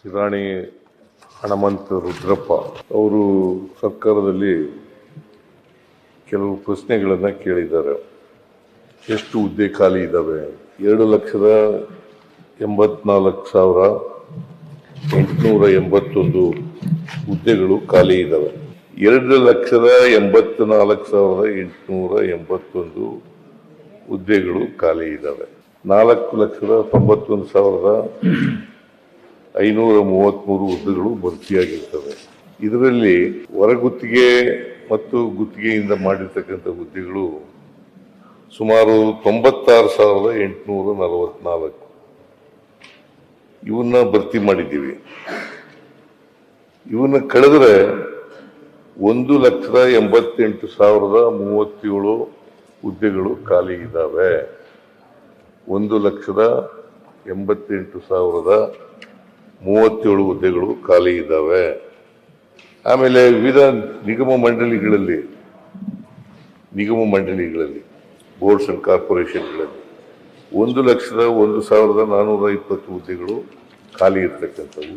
ರಾಣಿ ಹಣಮಂತ ರುದ್ರಪ್ಪ ಅವರು ಸರ್ಕಾರದಲ್ಲಿ ಕೆಲವು ಪ್ರಶ್ನೆಗಳನ್ನು ಕೇಳಿದ್ದಾರೆ. ಎಷ್ಟು ಹುದ್ದೆ ಖಾಲಿ ಇದ್ದಾವೆ? 2,84,881 ಹುದ್ದೆಗಳು ಖಾಲಿ ಇದ್ದಾವೆ. 2,84,881 ಹುದ್ದೆಗಳು ಖಾಲಿ ಇದ್ದಾವೆ. 4,91,533 ಹುದ್ದೆಗಳು ಭರ್ತಿಯಾಗಿರ್ತವೆ. ಇದರಲ್ಲಿ ಹೊರಗುತ್ತಿಗೆ ಮತ್ತು ಗುತ್ತಿಗೆಯಿಂದ ಮಾಡಿರ್ತಕ್ಕಂಥ ಹುದ್ದೆಗಳು ಸುಮಾರು 96,844 ಇವನ್ನ ಭರ್ತಿ ಮಾಡಿದ್ದೀವಿ. ಇವನ್ನ ಕಳೆದ್ರೆ 1,88,037 ಹುದ್ದೆಗಳು ಖಾಲಿ ಇದ್ದಾವೆ. 1,88,037 ಹುದ್ದೆಗಳು ಖಾಲಿ ಇದ್ದಾವೆ. ಆಮೇಲೆ ವಿವಿಧ ನಿಗಮ ಮಂಡಳಿಗಳಲ್ಲಿ ಬೋರ್ಡ್ಸ್ ಅಂಡ್ ಕಾರ್ಪೊರೇಷನ್ಗಳಲ್ಲಿ 1,01,420 ಹುದ್ದೆಗಳು ಖಾಲಿ ಇರ್ತಕ್ಕಂಥವು.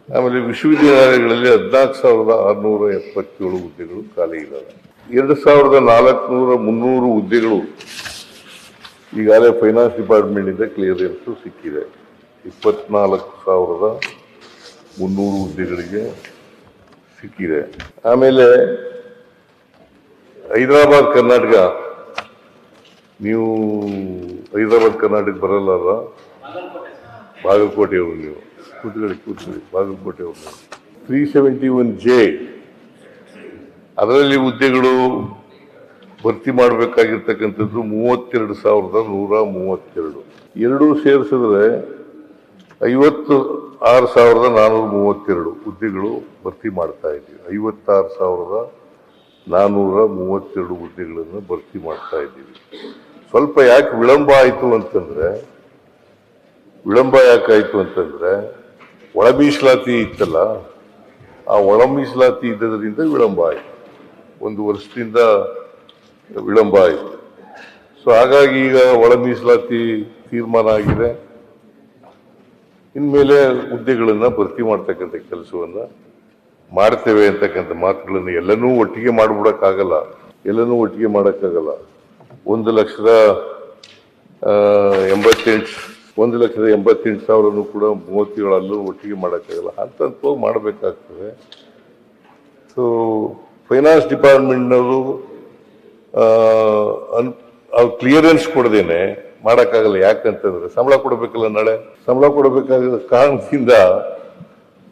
ಆಮೇಲೆ ವಿಶ್ವವಿದ್ಯಾಲಯಗಳಲ್ಲಿ 14,677 ಹುದ್ದೆಗಳು ಖಾಲಿ ಇದ್ದಾವೆ. 2,400 ಹುದ್ದೆಗಳು ಈಗಾಗಲೇ ಫೈನಾನ್ಸ್ ಡಿಪಾರ್ಟ್ಮೆಂಟ್ ಇಂದ ಕ್ಲಿಯರೆನ್ಸ್ ಸಿಕ್ಕಿದೆ. 24,300 ಹುದ್ದೆಗಳಿಗೆ ಸಿಕ್ಕಿದೆ. ಆಮೇಲೆ ಹೈದರಾಬಾದ್ ಕರ್ನಾಟಕ, ನೀವು ಹೈದರಾಬಾದ್ ಕರ್ನಾಟಕ ಬರಲ್ಲ, ಬಾಗಲಕೋಟೆಯವರು ನೀವು, ಕೂತ್ಕೊಳ್ಳಿ ಬಾಗಲಕೋಟೆಯವರು. 371J ಅದರಲ್ಲಿ ಹುದ್ದೆಗಳು ಭರ್ತಿ ಮಾಡಬೇಕಾಗಿರ್ತಕ್ಕಂಥದ್ದು 32,132. ಎರಡೂ ಸೇರಿಸಿದ್ರೆ 56,432 ಹುದ್ದೆಗಳು ಭರ್ತಿ ಮಾಡ್ತಾ ಇದ್ದೀವಿ. 56,432 ಹುದ್ದೆಗಳನ್ನು ಭರ್ತಿ ಮಾಡ್ತಾ ಇದ್ದೀವಿ. ಸ್ವಲ್ಪ ಯಾಕೆ ವಿಳಂಬ ಯಾಕಾಯ್ತು ಅಂತಂದ್ರೆ ಒಳ ಮೀಸಲಾತಿ ಇತ್ತಲ್ಲ, ಆ ಒಳ ಮೀಸಲಾತಿ ಇದ್ದದರಿಂದ ವಿಳಂಬ ಆಯಿತು. 1 ವರ್ಷದಿಂದ ವಿಳಂಬ ಆಯಿತು. ಸೊ ಹಾಗಾಗಿ ಈಗ ಒಳ ಮೀಸಲಾತಿ ತೀರ್ಮಾನ ಆಗಿದೆ. ಇನ್ಮೇಲೆ ಹುದ್ದೆಗಳನ್ನ ಭರ್ತಿ ಮಾಡ್ತಕ್ಕಂಥ ಕೆಲಸವನ್ನ ಮಾಡ್ತೇವೆ ಅಂತಕ್ಕಂಥ ಮಾತುಗಳನ್ನು ಎಲ್ಲನೂ ಒಟ್ಟಿಗೆ ಮಾಡಕ್ಕಾಗಲ್ಲ. 1,88,000 ಕೂಡ 37 ಒಟ್ಟಿಗೆ ಮಾಡೋಕ್ಕಾಗಲ್ಲ. ಹಂತವಾಗಿ ಮಾಡಬೇಕಾಗ್ತದೆ. ಸೊ ಫೈನಾನ್ಸ್ ಡಿಪಾರ್ಟ್ಮೆಂಟ್ನವರು ಕ್ಲಿಯರೆನ್ಸ್ ಕೊಡದೇನೆ ಮಾಡೋಕ್ಕಾಗಲ್ಲ. ಯಾಕಂತಂದ್ರೆ ಸಂಬಳ ಕೊಡಬೇಕಲ್ಲ, ನಾಳೆ ಸಂಬಳ ಕೊಡಬೇಕಾದ ಕಾರಣದಿಂದ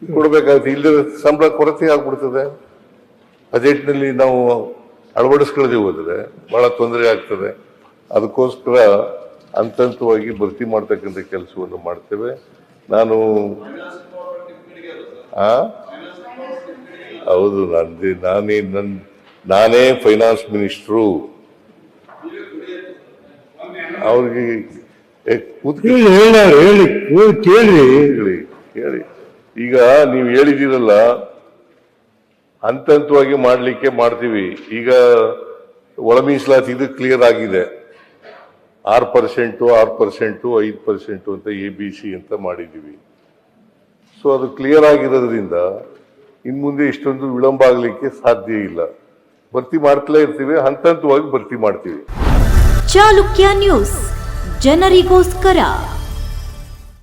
ಕೊಡಬೇಕಾಗುತ್ತೆ. ಇಲ್ಲದ ಸಂಬಳ ಕೊರತೆ ಆಗ್ಬಿಡ್ತದೆ. ಬಜೆಟ್ನಲ್ಲಿ ನಾವು ಅಳವಡಿಸ್ಕೊಳ್ಳದೆ ಹೋದರೆ ಬಹಳ ತೊಂದರೆ ಆಗ್ತದೆ. ಅದಕ್ಕೋಸ್ಕರ ಹಂತವಾಗಿ ಭರ್ತಿ ಮಾಡ್ತಕ್ಕಂಥ ಕೆಲಸವನ್ನು ಮಾಡ್ತೇವೆ. ಹೌದು, ನಾನೇ ಫೈನಾನ್ಸ್ ಮಿನಿಸ್ಟ್ರು. ಅವ್ರಿಗೆ ಕೇಳಿ ಈಗ ನೀವು ಹೇಳಿದಿರಲ್ಲ, ಹಂತವಾಗಿ ಮಾಡ್ತೀವಿ. ಈಗ ಒಳ ಮೀಸಲಾತಿ ಇದು ಕ್ಲಿಯರ್ ಆಗಿದೆ. 6%, 5% ಅಂತ ABC ಅಂತ ಮಾಡಿದ್ದೀವಿ. ಸೊ ಅದು ಕ್ಲಿಯರ್ ಆಗಿರೋದ್ರಿಂದ ಇನ್ ಮುಂದೆ ಇಷ್ಟೊಂದು ವಿಳಂಬ ಆಗಲಿಕ್ಕೆ ಸಾಧ್ಯ ಇಲ್ಲ. ಭರ್ತಿ ಮಾಡ್ತಲೇ ಇರ್ತೀವಿ, ಹಂತವಾಗಿ ಭರ್ತಿ ಮಾಡ್ತೀವಿ. ಚಾಲುಕ್ಯ ನ್ಯೂಸ್, ಜನರಿಗೋಸ್ಕರ.